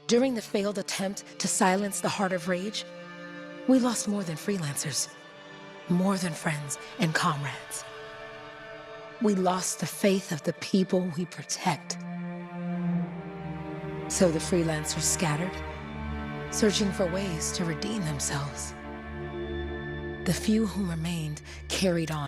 During the failed attempt to silence the Heart of Rage, we lost more than freelancers, more than friends and comrades. We lost the faith of the people we protect. So the freelancers scattered, searching for ways to redeem themselves. The few who remained carried on.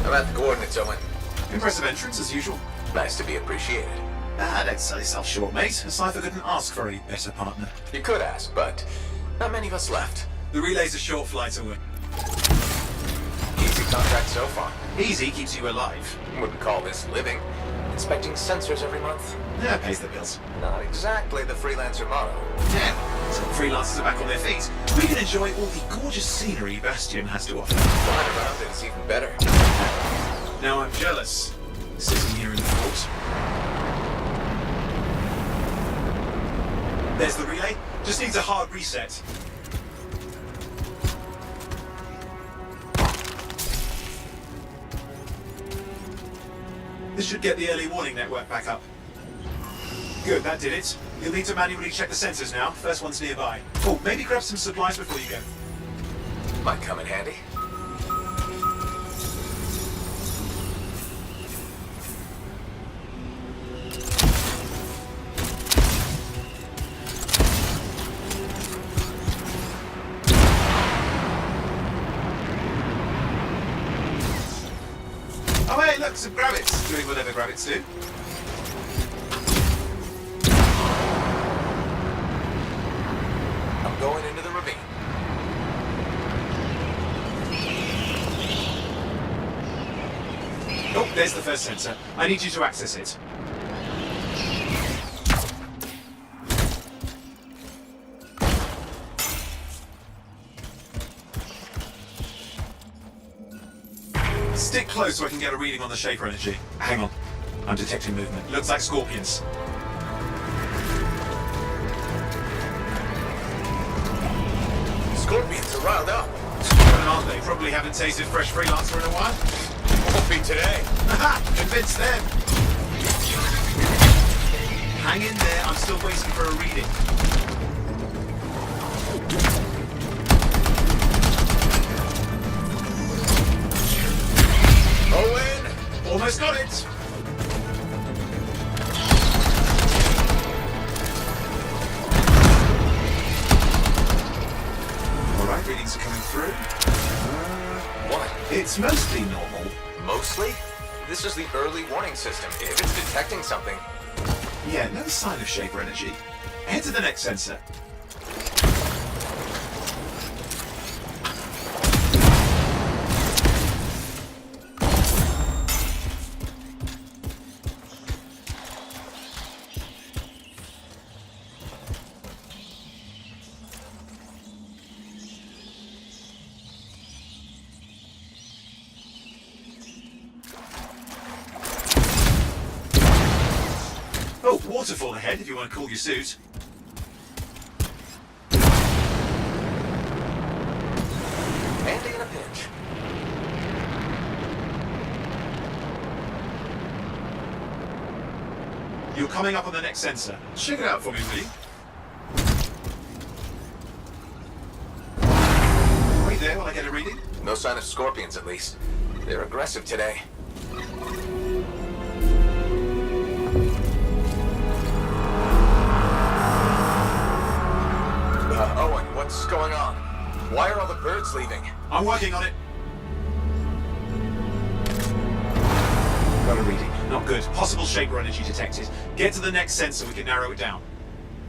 I'm at the coordinates, Owen. Impressive entrance, as usual. Nice to be appreciated. Don't sell yourself short, mate. A cipher couldn't ask for a better partner. You could ask, but not many of us left. The relay's a short flight away. Easy contract so far. Easy keeps you alive. Wouldn't call this living. Inspecting sensors every month. Yeah, pays the bills. Not exactly the freelancer motto. Yeah, so freelancers are back on their feet. We can enjoy all the gorgeous scenery Bastion has to offer. Flying around it is even better. Now I'm jealous, sitting here in the fort. There's the relay. Just needs a hard reset. This should get the early warning network back up. Good, that did it. You'll need to manually check the sensors now. First one's nearby. Oh, maybe grab some supplies before you go. Might come in handy. Oh hey, look, some grabbits. Doing whatever grabbits do. I'm going into the ravine. Oh, there's the first sensor. I need you to access it. Stick close so I can get a reading on the shaper energy. Hang on. I'm detecting movement. Looks like scorpions. Scorpions are riled up. Aren't they? Probably haven't tasted fresh freelancer in a while. Won't be today. Haha! Convince them! Hang in there, I'm still waiting for a reading. Owen! Almost got it! Alright, readings are coming through. What? It's mostly normal. Mostly? This is the early warning system. If it's detecting something... Yeah, no sign of shaper energy. Head to the next sensor. Oh, waterfall ahead if you want to cool your suit. Handy in a pinch. You're coming up on the next sensor. Check it out for me, will you? Wait there while I get a reading. No sign of scorpions, at least. They're aggressive today. Owen, what's going on? Why are all the birds leaving? I'm working on it. Got a reading. Not good. Possible shaper energy detected. Get to the next sensor, we can narrow it down.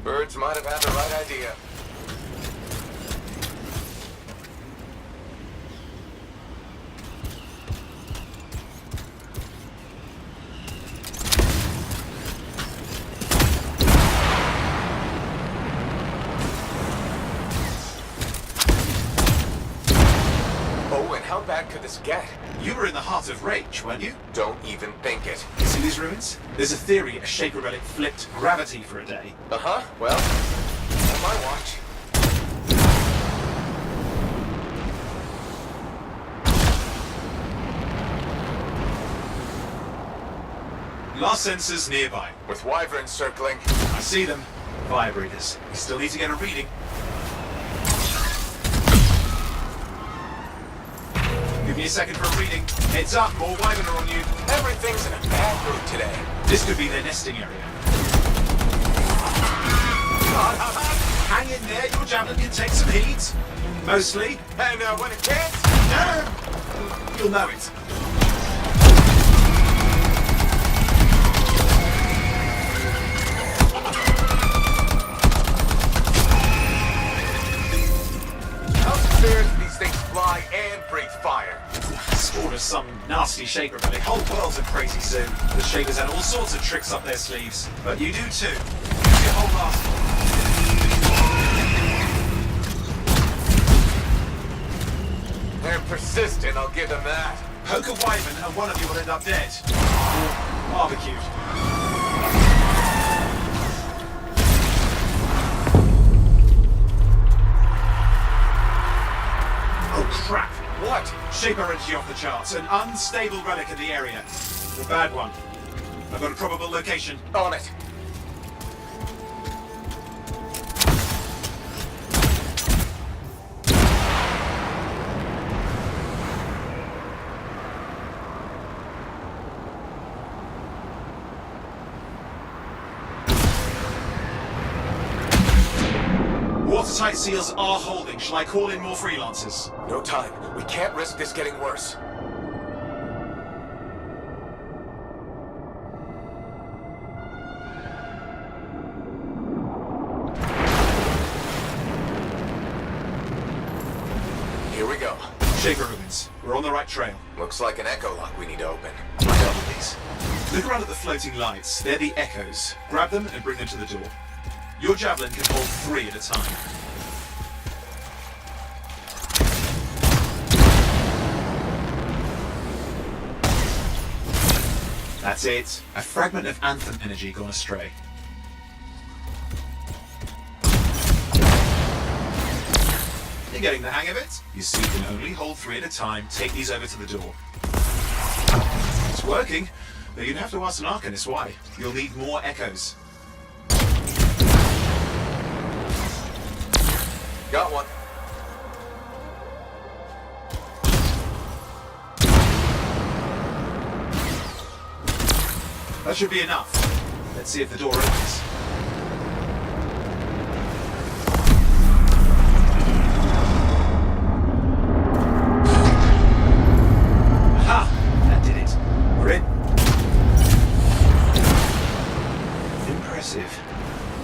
Birds might have had the right idea. Owen, how bad could this get? You were in the heart of Rage, weren't you? Don't even think it. See these ruins? There's a theory a Shaper relic flipped gravity for a day. Uh-huh, well, on my watch. Last sensors nearby. With wyverns circling. I see them. Fire breathers. We still need to get a reading. Give me a second for a reading. Heads up, more wyvern are on you. Everything's in a bad mood today. This could be their nesting area. Hang in there, your javelin can take some heat. Mostly. And when it can't, You'll know it. how's it fair that these things fly and breathe fire? Spawn of some nasty Shaper relic. Whole world's a crazy zoo. The Shapers had all sorts of tricks up their sleeves. But you do too. Use your whole arsenal. They're persistent, I'll give them that. Poke a wyvern and one of you will end up dead. Or barbecued. Oh crap! What? Shaper energy off the charts. An unstable relic in the area. The bad one. I've got a probable location. On it. Watertight seals are holding. Shall I call in more freelancers? No time. We can't risk this getting worse. Here we go. Shaper ruins. We're on the right trail. Looks like an echo lock we need to open. I got these. Look around at the floating lights. They're the echoes. Grab them and bring them to the door. Your javelin can hold 3 at a time. That's it. A fragment of Anthem energy gone astray. You're getting the hang of it? You see, you can only hold 3 at a time. Take these over to the door. It's working, but you'd have to ask an Arcanist why. You'll need more echoes. Got one. That should be enough. Let's see if the door opens. Aha! That did it. We're in. Impressive.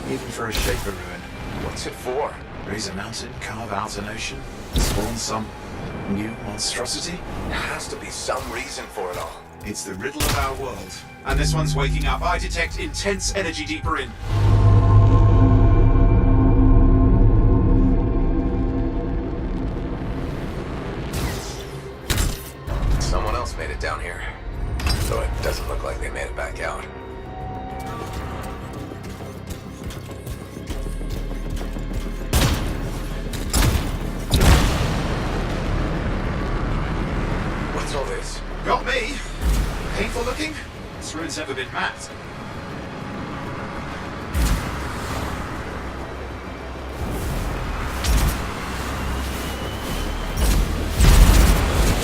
Even for a Shaper ruin. What's it for? Raise a mountain, carve out an ocean, spawn some new monstrosity? There has to be some reason for it all. It's the riddle of our world. And this one's waking up. I detect intense energy deeper in. Someone else made it down here. Though it doesn't look like they made it back out. What's all this? Got me. Painful looking? This ruin's never been mapped.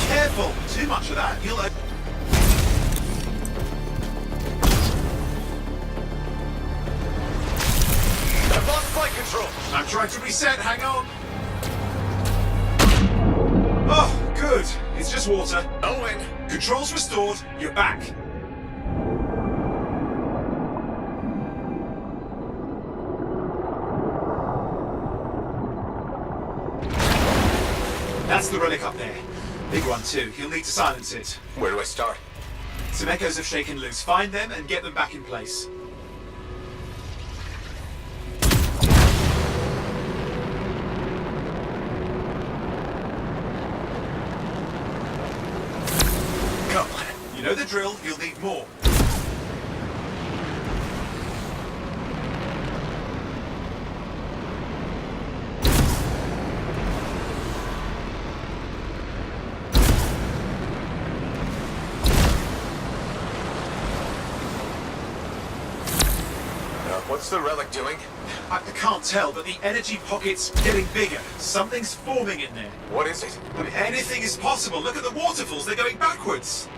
Careful! Too much of that, you'll... I've lost flight control! I'm trying to reset, hang on! Oh, good. It's just water. Owen! Controls restored, you're back. That's the relic up there. Big one too. You'll need to silence it. Where do I start? Some echoes have shaken loose. Find them and get them back in place. drill, you'll need more. What's the relic doing? I can't tell, but the energy pocket's getting bigger. Something's forming in there. What is it? I mean, anything is possible. Look at the waterfalls, they're going backwards.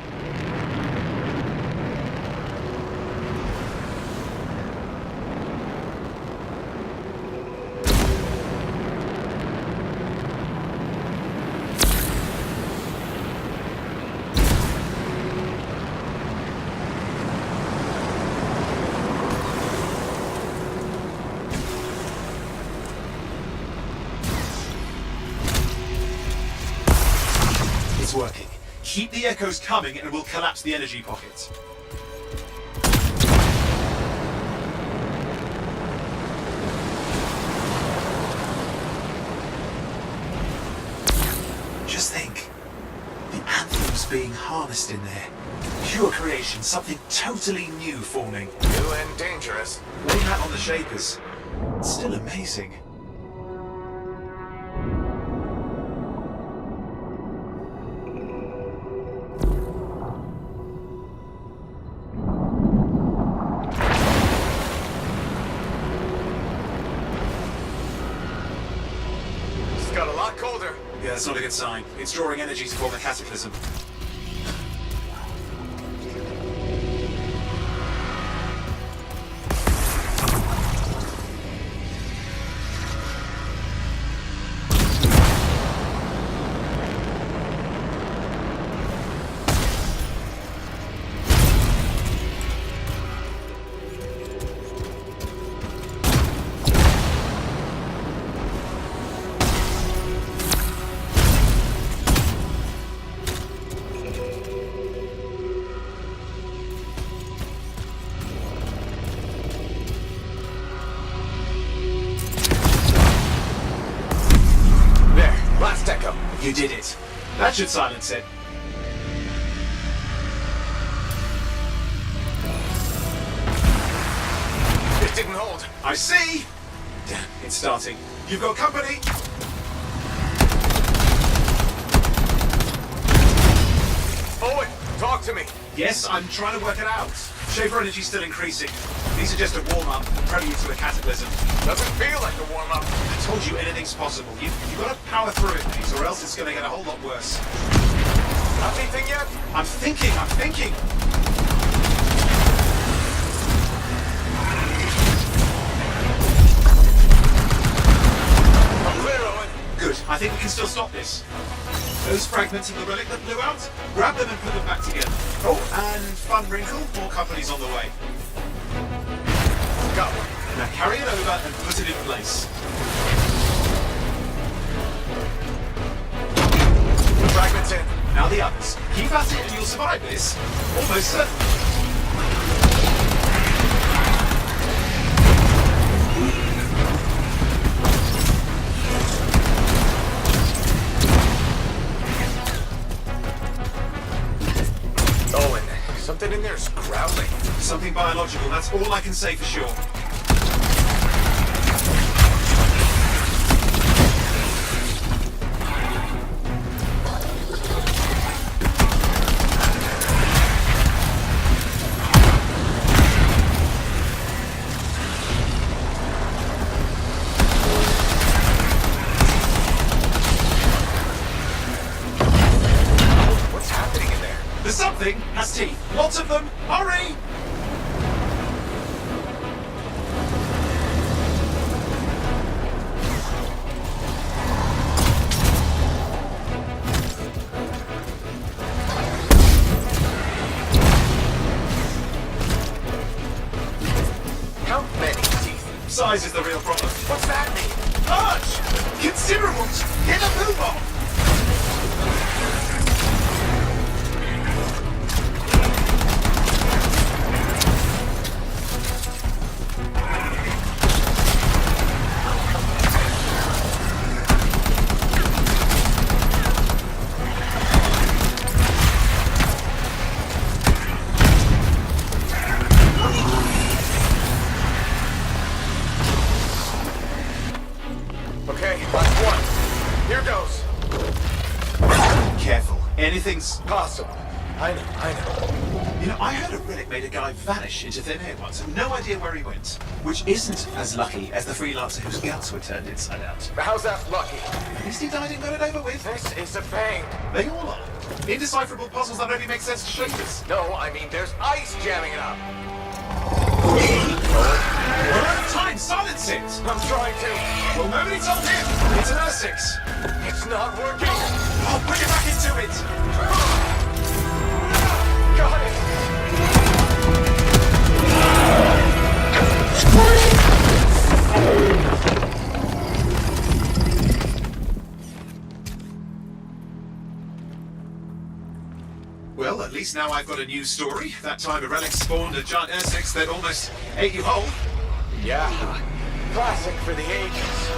It's working. Keep the echoes coming and we'll collapse the energy pocket. Just think. The Anthem's being harnessed in there. Pure creation, something totally new forming. New and dangerous. Blame that on the Shapers. It's still amazing. It's got a lot colder. Yeah, that's not a good sign. It's drawing energy to form a cataclysm. Last echo. You did it. That should silence it. It didn't hold. I see! Damn, it's starting. You've got company! Owen, talk to me. Yes, I'm trying to work it out. Shaper energy's still increasing. These are just a warm-up, a prelude to a cataclysm. Doesn't feel like a warm-up. I told you anything's possible. You've got to power through it, mate, or else it's going to get a whole lot worse. Got anything yet? I'm thinking! I'm clear, Owen. Good. I think we can still stop this. Those fragments of the relic that blew out, grab them and put them back together. Oh, and fun wrinkle, more company's on the way. Go. Now carry it over and put it in place. The fragment's in. Now the others. Keep at it and you'll survive this. Almost certainly. Owen, something in there's growling. Something biological, that's all I can say for sure. What's happening in there? The something has teeth. Lots of them. Hurry! How many teeth? Size is the real problem. What's that mean? Large! Considerable! Get a move on! careful. Anything's... Possible. I know. You know, I heard a relic made a guy vanish into thin air once, and no idea where he went. Which isn't as lucky as the freelancer whose guts were turned inside out. But how's that lucky? At least he died and got it over with. This is a pain. They all are. Indecipherable puzzles that only make sense to strangers. No, I mean there's ice jamming it up. We're out of time! Silence it! I'm trying to. Well, nobody told him! It's an R6! It's not working. I'll bring it back into it! Got it. Well, at least now I've got a new story. That time a relic spawned a giant R6 that almost ate you whole. Yeah. Classic for the ages.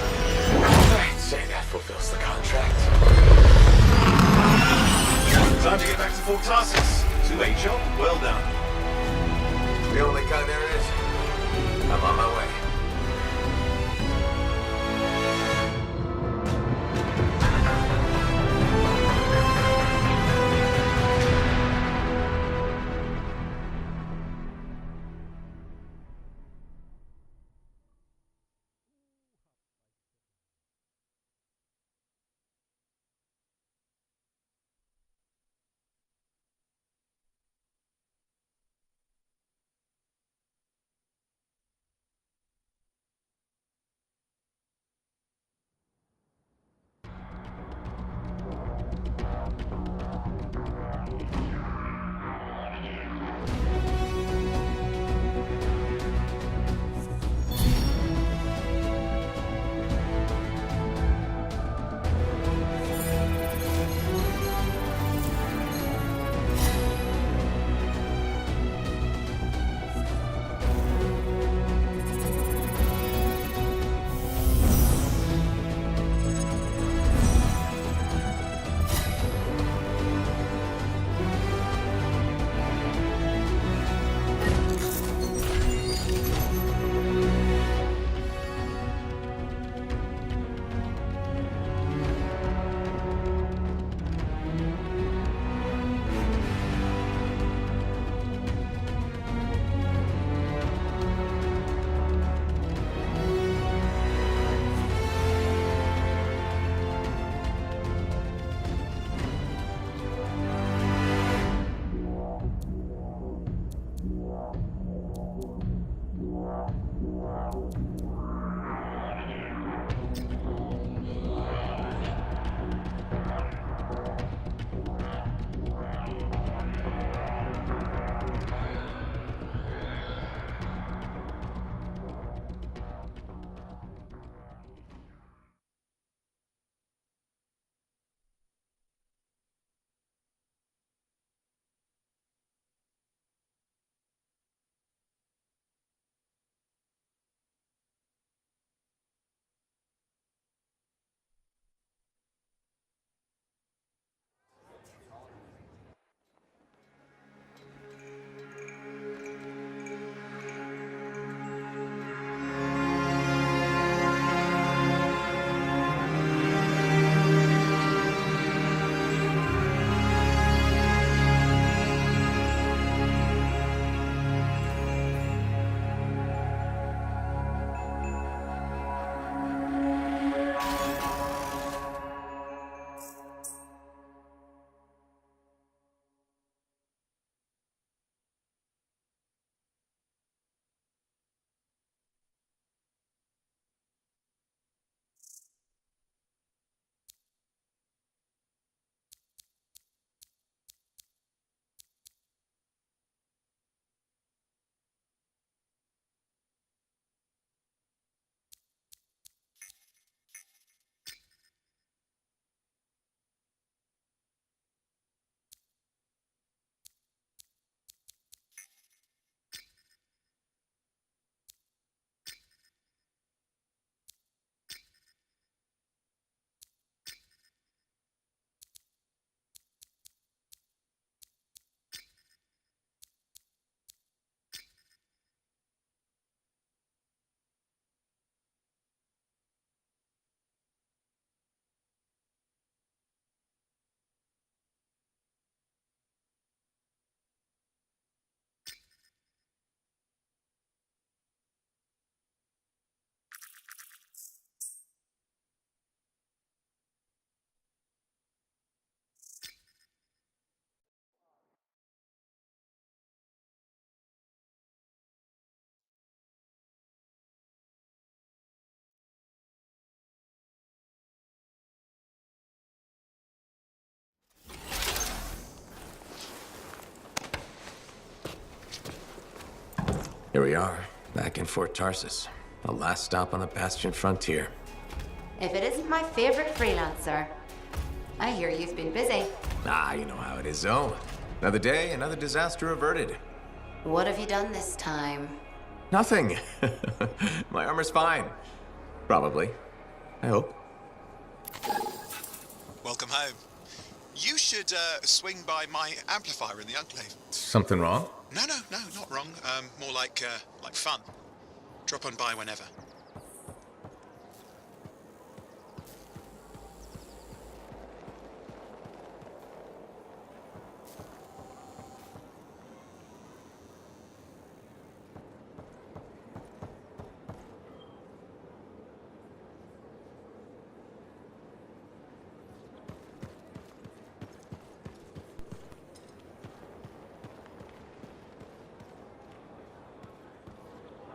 I'd say that fulfills the contract. Time to get back to full tasks. To a job well done. The only kind there is. I'm on my way. Here we are, back in Fort Tarsus. The last stop on the Bastion frontier. If it isn't my favorite freelancer. I hear you've been busy. Ah, you know how it is, Xone. Another day, another disaster averted. What have you done this time? Nothing. My armor's fine. Probably. I hope. Welcome home. You should swing by my amplifier in the Enclave. Something wrong? No, not wrong. More like fun. Drop on by whenever.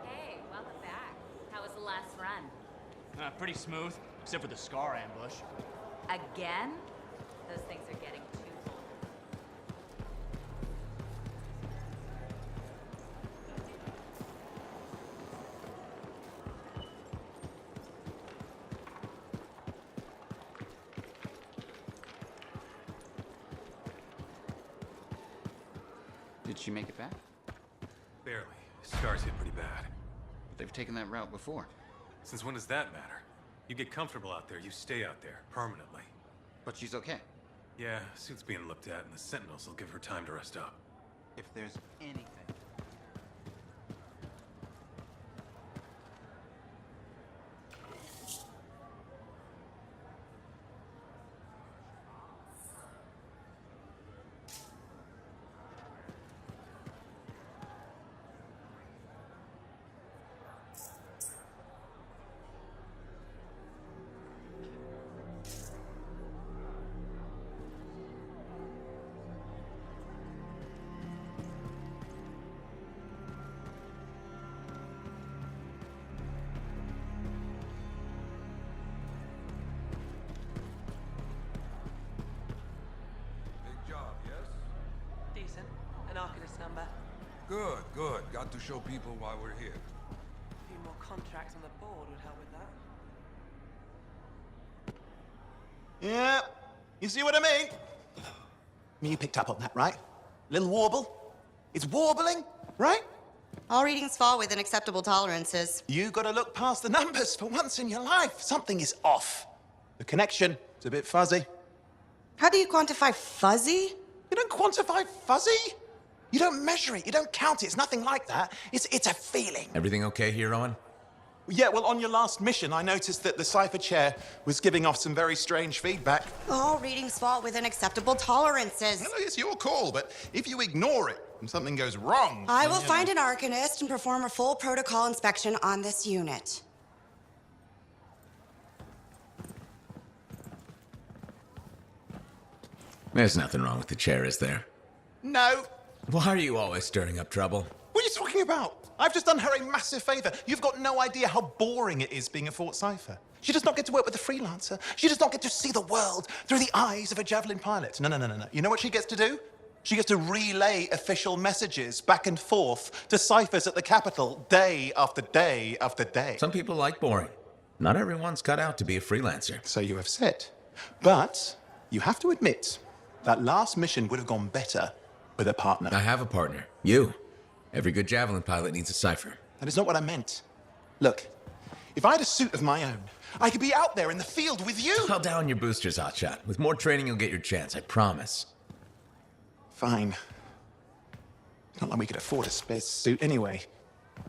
Hey, welcome back. How was the last run? Pretty smooth, except for the Scar ambush. Again? Those things are getting too old. Did she make it back? Barely. Scar's hit pretty bad. But they've taken that route before. Since when does that matter? You get comfortable out there, you stay out there, permanently. But she's okay. Yeah, suit's being looked at, and the Sentinels will give her time to rest up. If there's anything. Big job, yes? Decent. An Arcanist number. Good, good. Got to show people why we're here. A few more contracts on the board would help with that. Yeah, you see what I mean? You picked up on that, right? Little warble? It's warbling, right? All readings fall within acceptable tolerances. You gotta look past the numbers for once in your life. Something is off. The connection is a bit fuzzy. How do you quantify fuzzy? You don't quantify fuzzy. You don't measure it. You don't count it. It's nothing like that. It's a feeling. Everything okay here, Owen? Yeah, well, on your last mission, I noticed that the cipher chair was giving off some very strange feedback. All readings fall within acceptable tolerances. Well, it's your call, but if you ignore it and something goes wrong... I will find an Arcanist and perform a full protocol inspection on this unit. There's nothing wrong with the chair, is there? No. Why are you always stirring up trouble? What are you talking about? I've just done her a massive favor. You've got no idea how boring it is being a Fort Cipher. She does not get to work with a freelancer. She does not get to see the world through the eyes of a Javelin pilot. No. You know what she gets to do? She gets to relay official messages back and forth to ciphers at the Capitol day after day after day. Some people like boring. Not everyone's cut out to be a freelancer. So you have said. But you have to admit, that last mission would have gone better with a partner. I have a partner. You. Every good Javelin pilot needs a cipher. That is not what I meant. Look, if I had a suit of my own, I could be out there in the field with you. I'll down your boosters, Hotshot. With more training, you'll get your chance, I promise. Fine. It's not like we could afford a spare suit anyway.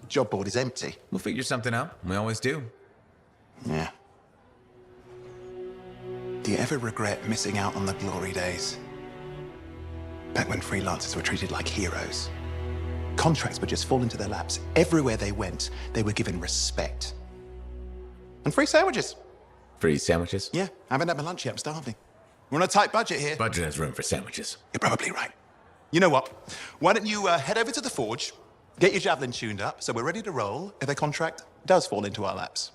The job board is empty. We'll figure something out. We always do. Yeah. Do you ever regret missing out on the glory days? Back when freelancers were treated like heroes. Contracts would just fall into their laps. Everywhere they went, they were given respect. And free sandwiches. Free sandwiches? Yeah, I haven't had my lunch yet. I'm starving. We're on a tight budget here. Budget has room for sandwiches. You're probably right. You know what? Why don't you head over to the forge, get your Javelin tuned up, so we're ready to roll if a contract does fall into our laps.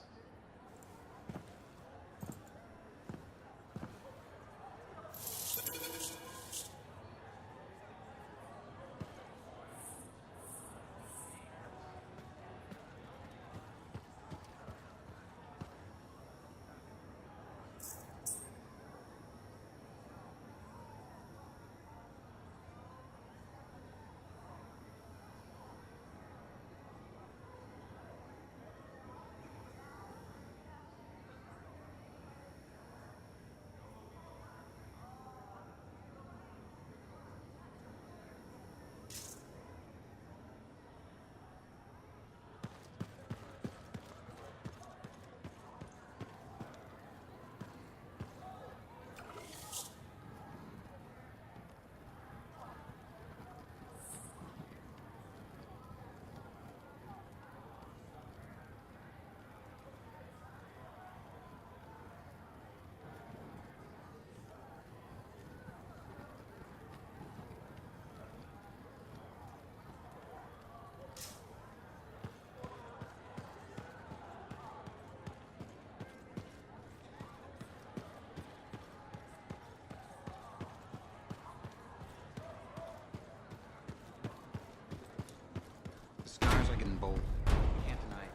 Big and bold. Can't deny it.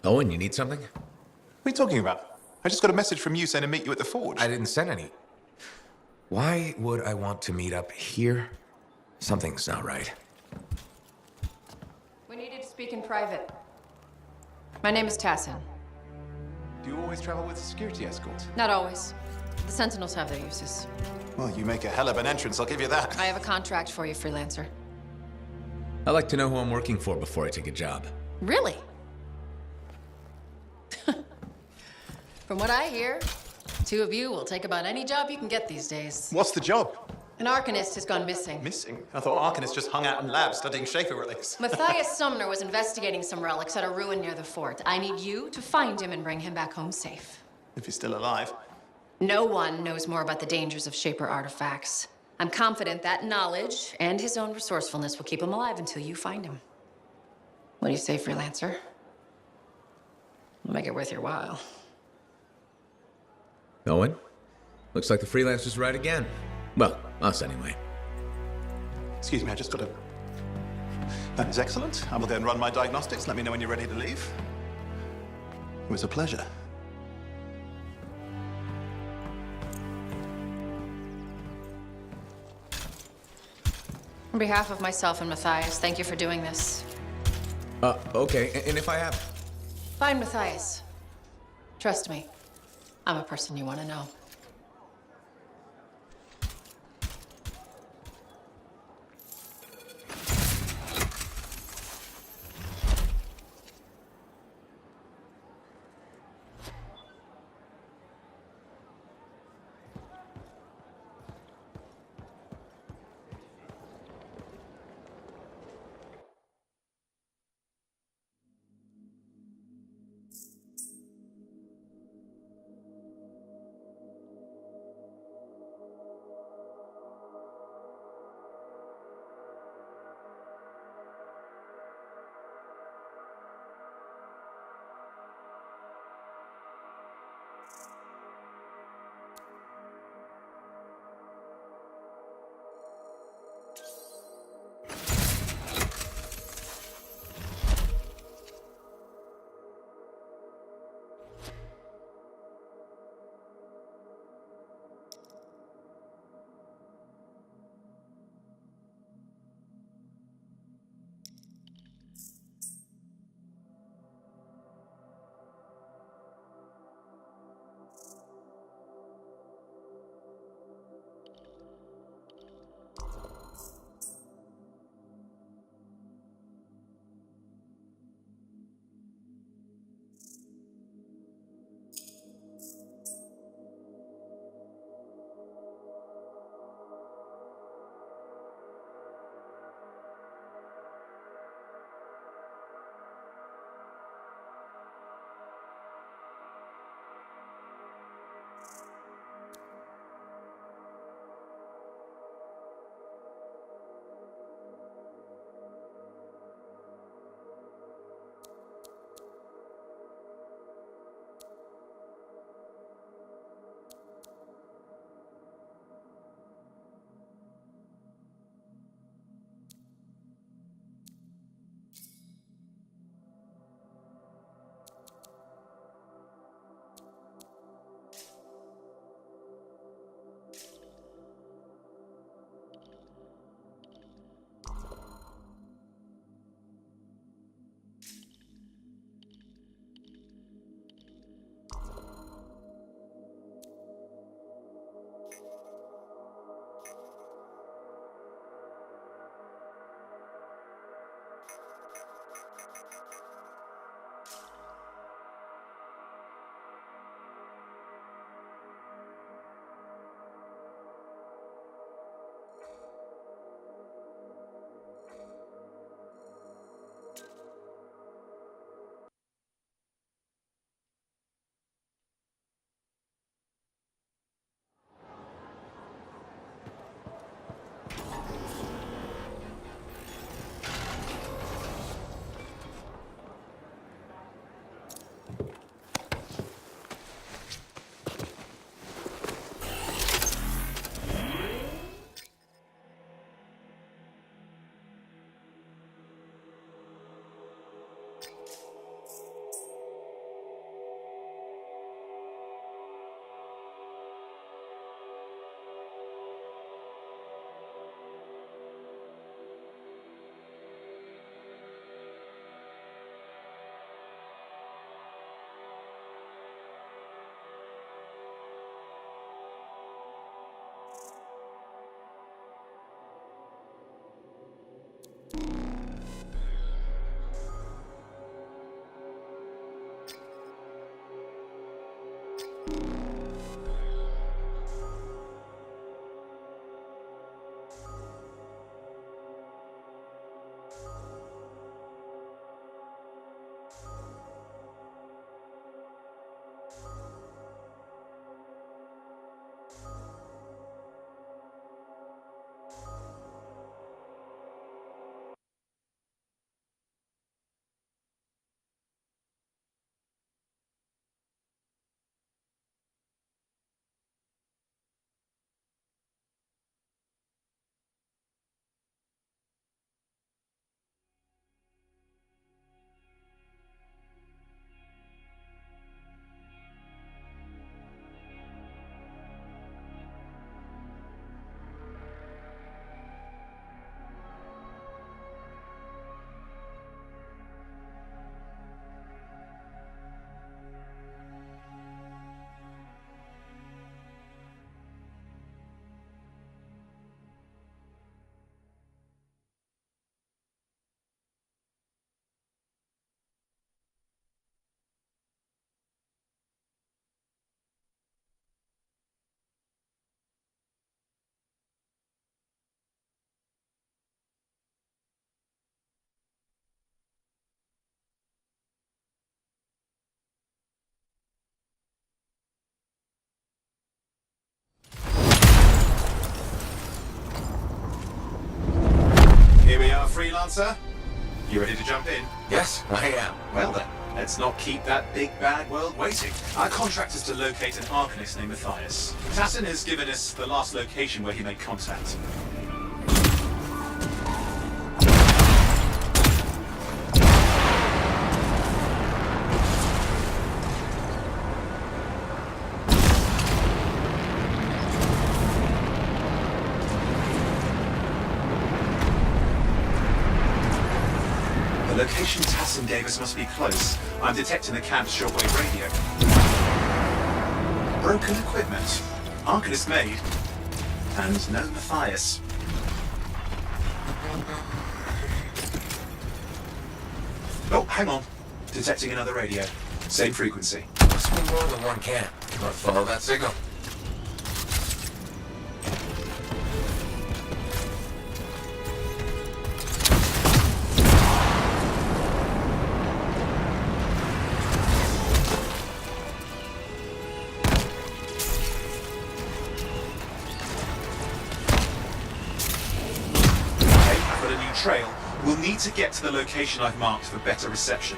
Owen, you need something? What are you talking about? I just got a message from you saying to meet you at the forge. I didn't send any. Why would I want to meet up here? Something's not right. We needed to speak in private. My name is Tassin. Do you always travel with a security escort? Not always. The Sentinels have their uses. Well, you make a hell of an entrance, I'll give you that. I have a contract for you, freelancer. I like to know who I'm working for before I take a job. Really? From what I hear, two of you will take about any job you can get these days. What's the job? An Arcanist has gone missing. Missing? I thought Arcanists just hung out in labs studying Schaefer relics. Matthias Sumner was investigating some relics at a ruin near the fort. I need you to find him and bring him back home safe. If he's still alive. No one knows more about the dangers of Shaper artifacts. I'm confident that knowledge and his own resourcefulness will keep him alive until you find him. What do you say, freelancer? We'll make it worth your while. Owen? Looks like the freelancer's right again. Well, us anyway. Excuse me, I just got a... That is excellent. I will go and run my diagnostics. Let me know when you're ready to leave. It was a pleasure. On behalf of myself and Matthias, thank you for doing this. Okay, and if I have... Find Matthias. Trust me, I'm a person you want to know. Here we are, Freelancer. You ready to jump in? Yes, I am. Well then, let's not keep that big bad world waiting. Our contract is to locate an Arcanist named Matthias. Tassin has given us the last location where he made contact. The location Tassin gave us must be close. I'm detecting the camp's shortwave radio. Broken equipment. Arcanist made. And no Matthias. Oh, hang on. Detecting another radio. Same frequency. Must be more than one camp. Let's follow that signal. Trail, we'll need to get to the location I've marked for better reception.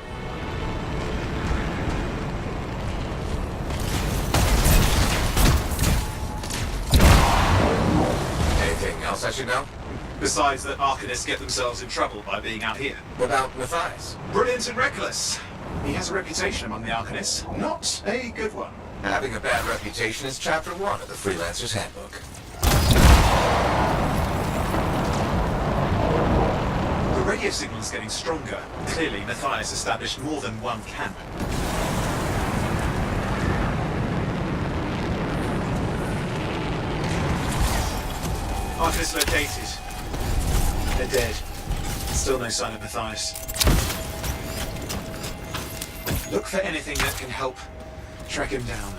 Anything else I should know? Besides that Arcanists get themselves in trouble by being out here. What about Matthias? Brilliant and reckless. He has a reputation among the Arcanists. Not a good one. Having a bad reputation is chapter 1 of the Freelancer's Handbook. The radio signal is getting stronger. Clearly, Matthias established more than one camp. Arcanist located. They're dead. Still no sign of Matthias. Look for anything that can help track him down.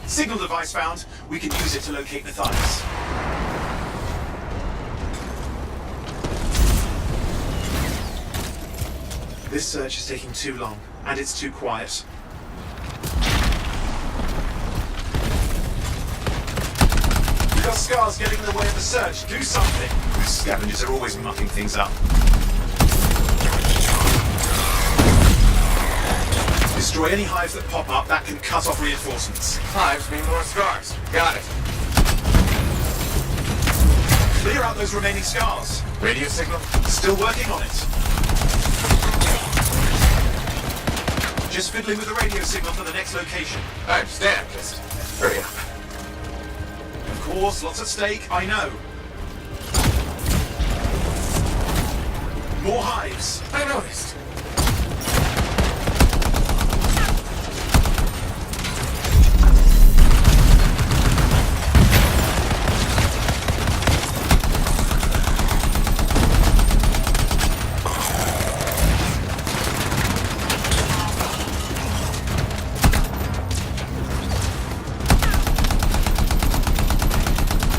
Signal device found. We can use it to locate Matthias. This search is taking too long, and it's too quiet. We've got scars getting in the way of the search. Do something. These scavengers are always mucking things up. Destroy any hives that pop up, that can cut off reinforcements. Hives mean more scars. Got it. Clear out those remaining scars. Radio signal? Still working on it. Just fiddling with the radio signal for the next location. I understand. Just hurry up. Of course, lots at stake, I know. More hives. I noticed.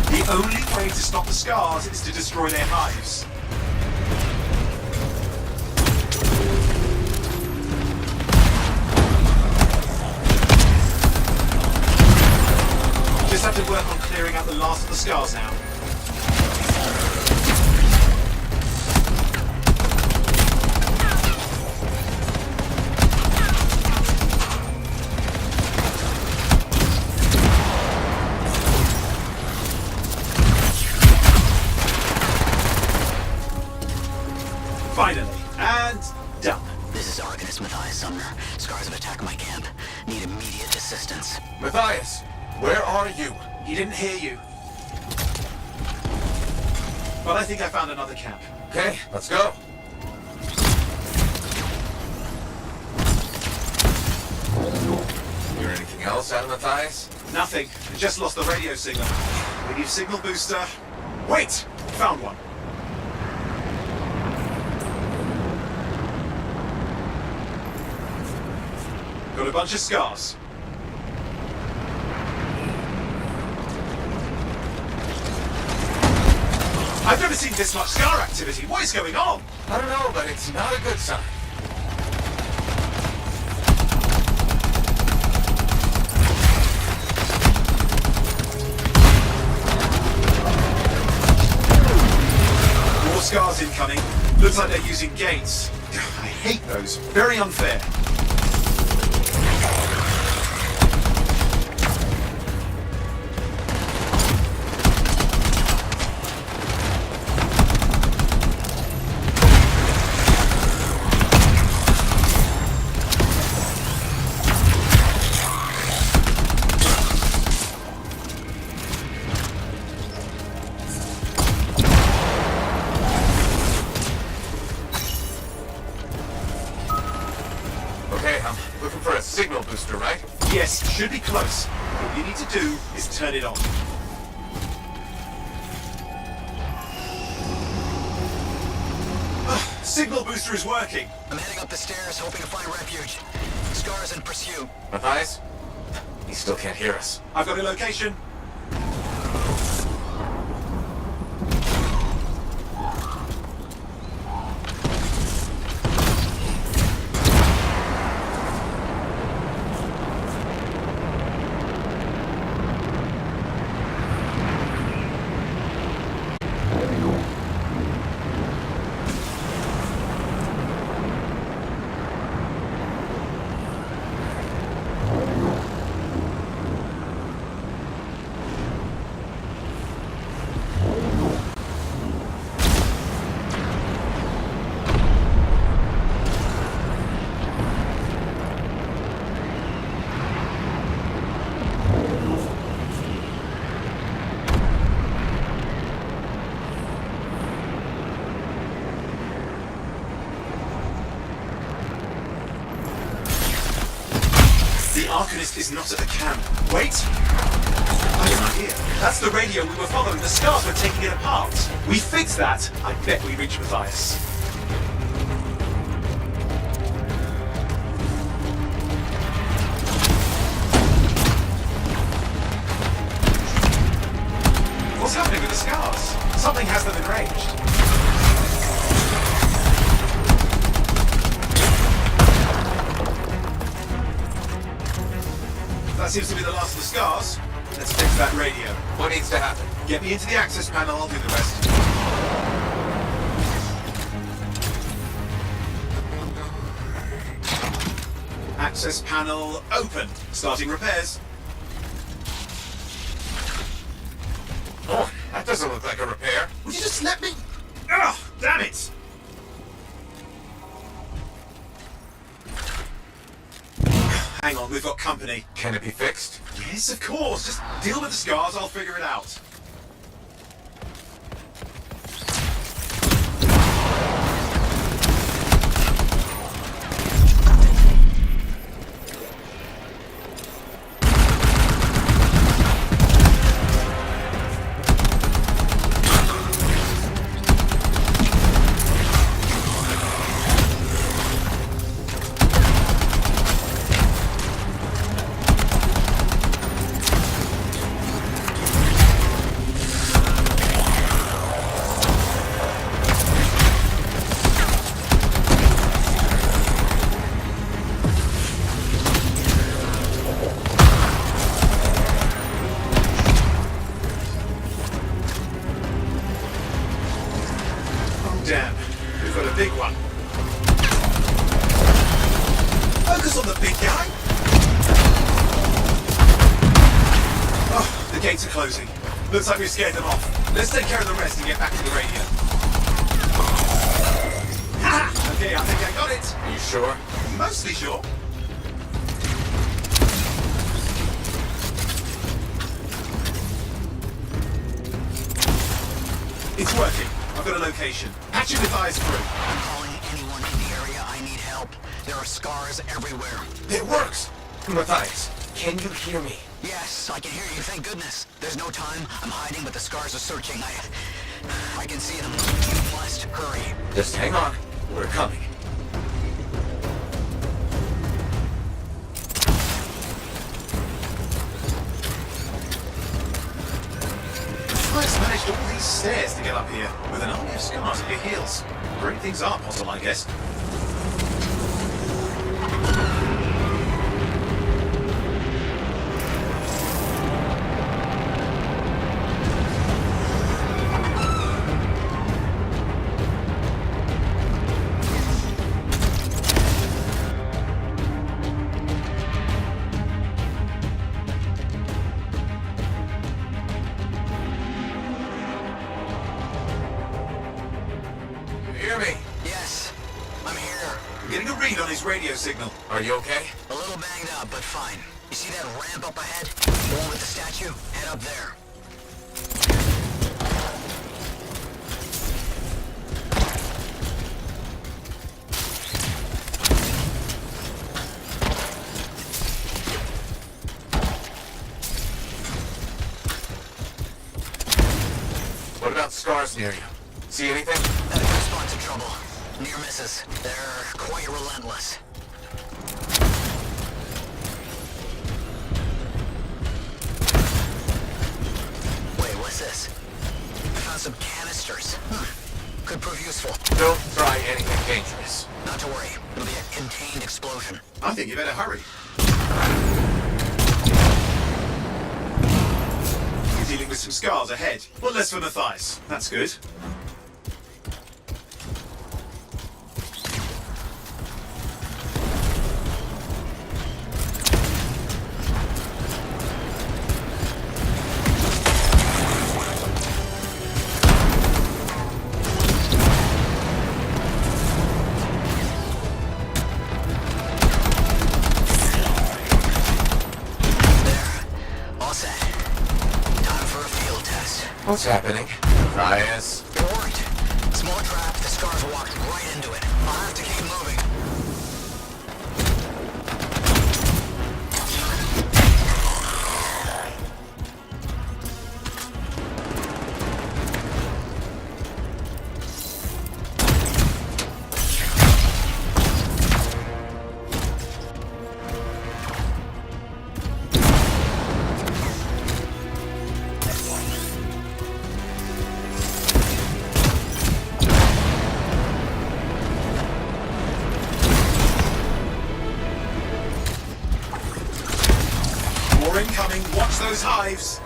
The only way to stop the scars is to destroy their hives. Just have to work on clearing out the last of the scars now. Finally, and done. This is Arcanist Matthias Sumner. Scars have attacked my camp. Need immediate assistance. Matthias, where are you? He didn't hear you. But I think I found another camp. Okay, let's go. Hear anything else out of Matthias? Nothing. I just lost the radio signal. We need a signal booster. Wait! Found one. Got a bunch of scars. I've never seen this much scar activity. What is going on? I don't know, but it's not a good sign. More scars incoming. Looks like they're using gates. I hate those. Very unfair. Okay, I'm looking for a signal booster, right? Yes, should be close. All you need to do is turn it on. Signal booster is working. I'm heading up the stairs, hoping to find refuge. Scars in pursuit. Matthias? He still can't hear us. I've got a location. The Arcanist is not at the camp. Wait! I have an idea. That's the radio we were following. The scars were taking it apart. We fix that. I bet we reach Matthias. What's happening with the scars? Something has them enraged. That seems to be the last of the scars. Let's fix that radio. What needs to happen? Get me into the access panel, I'll do the rest. Access panel open. Starting repairs. Oh, that doesn't look like a repair. Would you just let me? Oh, damn it! Hang on, we've got company. Can it be fixed? Yes, of course. Just deal with the scars, I'll figure it out. Damn, we've got a big one. Focus on the big guy! Oh, the gates are closing. Looks like we've scared them off. Let's take care of the rest and get back to the radio. Ha! Okay, I think I got it. Are you sure? Mostly sure. It's working. I've got a location. Patch your device through. I'm calling anyone in the area. I need help. There are scars everywhere. It works! Matthias, can you hear me? Yes, I can hear you, thank goodness. There's no time. I'm hiding, but the scars are searching. I can see them. You must hurry. Just hang on. We're coming. Christ managed all these stairs to get up here, with an army of scars at your heels. Great things are possible, I guess. Hear me? Yes, I'm here. I'm getting a read on his radio signal. Are you okay? A little banged up, but fine. You see that ramp up ahead? The one with the statue? Head up there. What about scars near you? See anything? Had a good spot to trouble. Near misses. They're quite relentless. Wait, what's this? I found some canisters. Could prove useful. Don't try anything dangerous. Not to worry. It'll be a contained explosion. I think you better hurry. You're dealing with some scars ahead. Well, less for Matthias. That's good. What's happening? Matthias? It worked. Small trap, the scars walked right into it. I'll have to keep moving. More incoming. Watch those hives.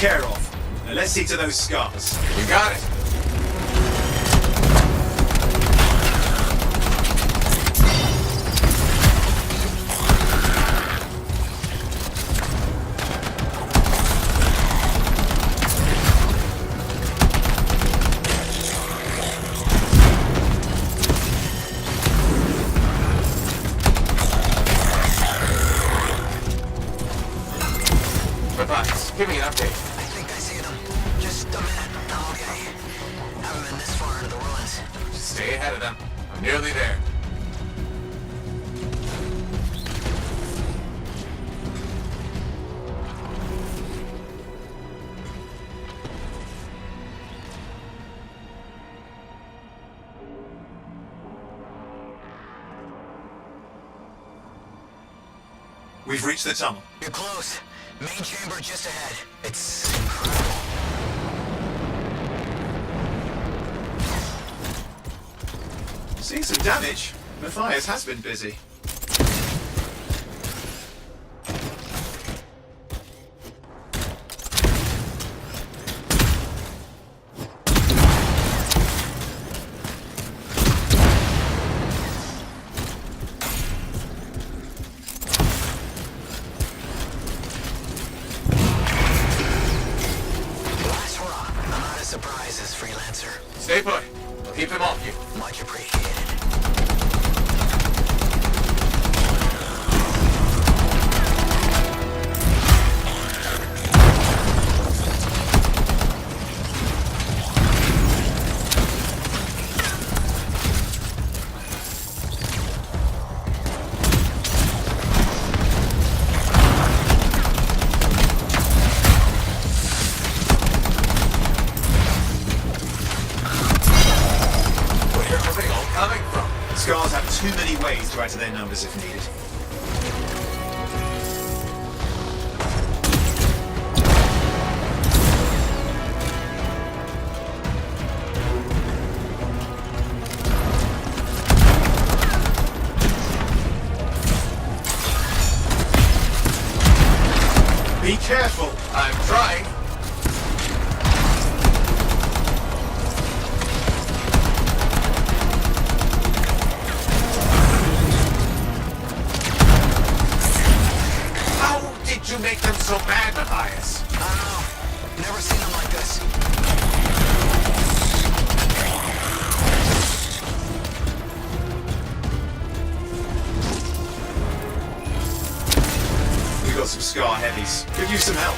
care of. Now let's see to those scars. You got it. Matthias, give me an update. I think I see them. Just a minute. I'm okay. Haven't been this far into the ruins. Just stay ahead of them. I'm nearly there. We've reached the tunnel. You're close. Main chamber just ahead. It's incredible. Seeing some damage. Matthias has been busy. Last hurrah. I'm out of surprises, freelancer. Stay put. I'll keep them off you. Much appreciated. Where are they all coming from? Scars have too many ways to add to their numbers if needed. Be careful. I'm trying. How did you make them so mad, Matthias? I don't know. Never seen them like this. We've got some scar heavies. Could use some help.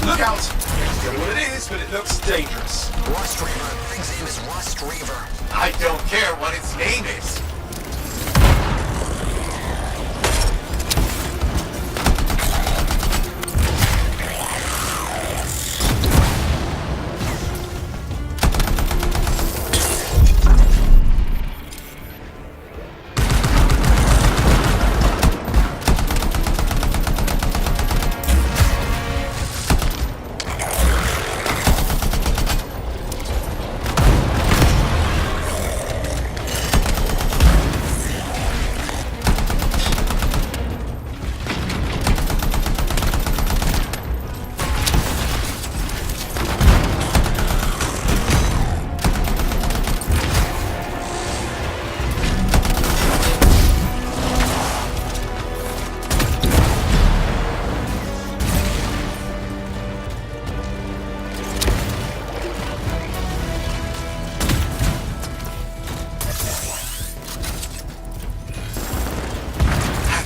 Look out! Don't know what it is, but it looks dangerous. Rust Reaver. Thing's name is Rust Reaver. I don't care what its name is.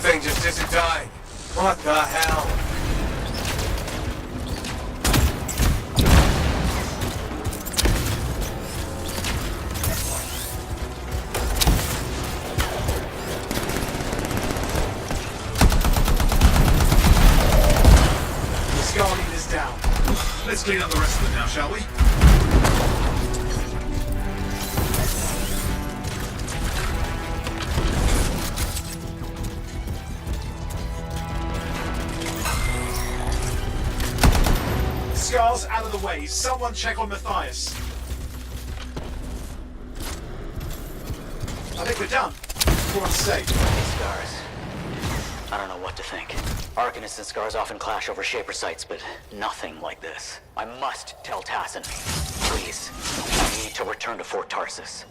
Thing just isn't dying. What the hell? The scar leader's down. Let's clean up the rest of them now, shall we? Scars out of the way. Someone check on Matthias. I think we're done. We're on safe. These Scars. I don't know what to think. Arcanists and Scars often clash over Shaper sites, but nothing like this. I must tell Tassin. Please. I need to return to Fort Tarsus.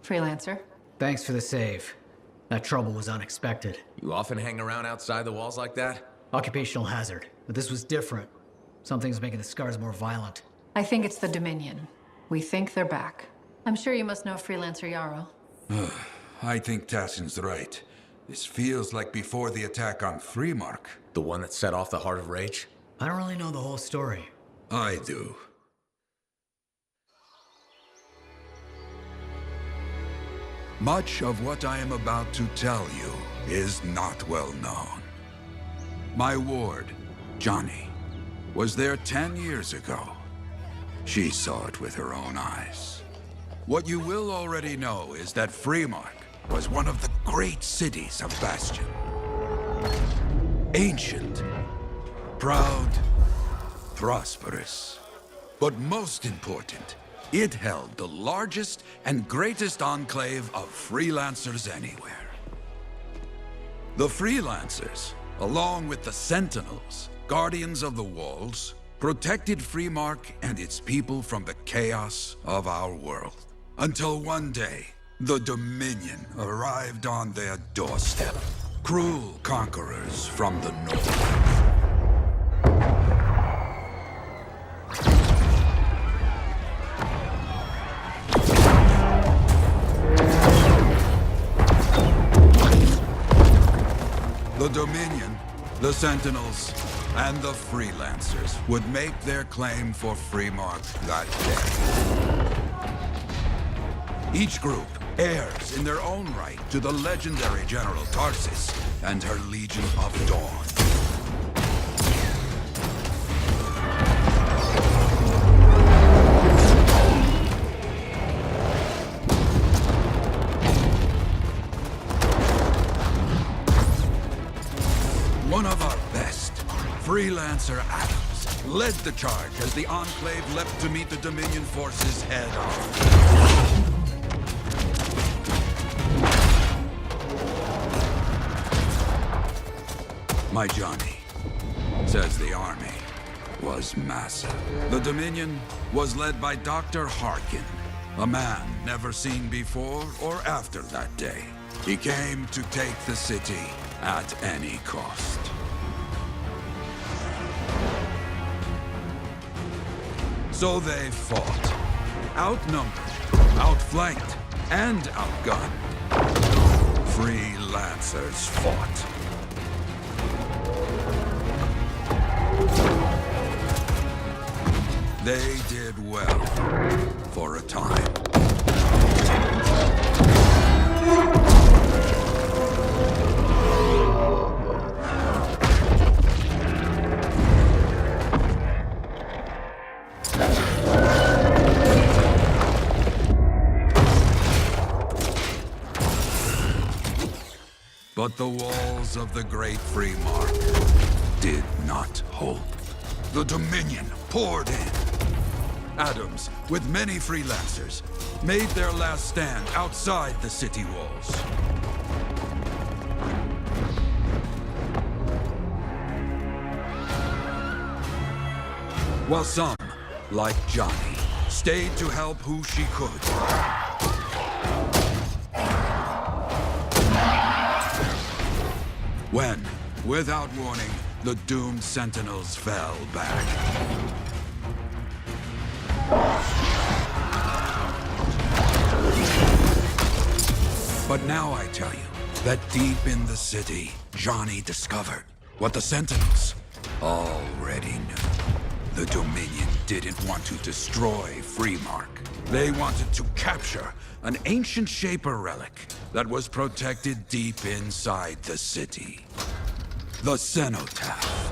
Freelancer. Thanks for the save. That trouble was unexpected. You often hang around outside the walls like that? Occupational hazard, but this was different. Something's making the scars more violent. I think it's the Dominion. We think they're back. I'm sure you must know Freelancer Yarrow. I think Tassin's right. This feels like before the attack on Freemark. The one that set off the Heart of Rage? I don't really know the whole story. I do. Much of what I am about to tell you is not well known. My ward, Johnny, was there 10 years ago. She saw it with her own eyes. What you will already know is that Freemark was one of the great cities of Bastion. Ancient, proud, prosperous. But most important, it held the largest and greatest enclave of freelancers anywhere. The freelancers, along with the Sentinels, guardians of the walls, protected Freemark and its people from the chaos of our world. Until one day, the Dominion arrived on their doorstep. Cruel conquerors from the north. The Dominion, the Sentinels, and the Freelancers would make their claim for Freemark that day. Each group heirs in their own right to the legendary General Tarsis and her Legion of Dawn. One of our best, Freelancer Adams, led the charge as the Enclave leapt to meet the Dominion forces head-on. My Johnny says the army was massive. The Dominion was led by Dr. Harkin, a man never seen before or after that day. He came to take the city at any cost. So they fought. Outnumbered, outflanked, and outgunned. Freelancers fought. They did well for a time. But the walls of the Great Freemark did not hold. The Dominion poured in. Adams, with many freelancers, made their last stand outside the city walls. While some, like Johnny, stayed to help who she could. When, without warning, the doomed Sentinels fell back. But now I tell you that deep in the city, Johnny discovered what the Sentinels already knew. The Dominion didn't want to destroy Freemark. They wanted to capture an ancient Shaper relic that was protected deep inside the city. The Cenotaph.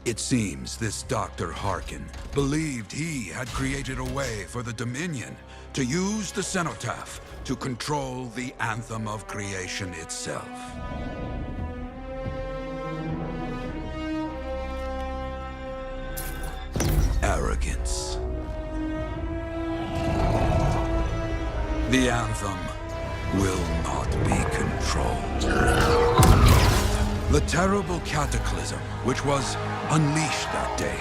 It seems this Dr. Harkin believed he had created a way for the Dominion to use the cenotaph to control the Anthem of creation itself. Arrogance. The Anthem will not be controlled. The terrible cataclysm which was unleashed that day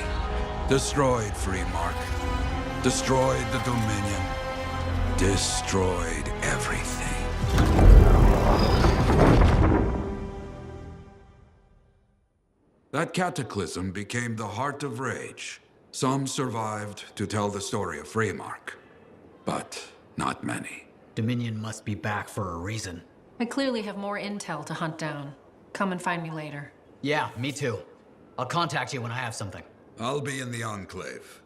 destroyed Freemark, destroyed the Dominion, destroyed everything. That cataclysm became the heart of rage. Some survived to tell the story of Freemark, but not many. Dominion must be back for a reason. I clearly have more intel to hunt down. Come and find me later. Yeah, me too. I'll contact you when I have something. I'll be in the Enclave.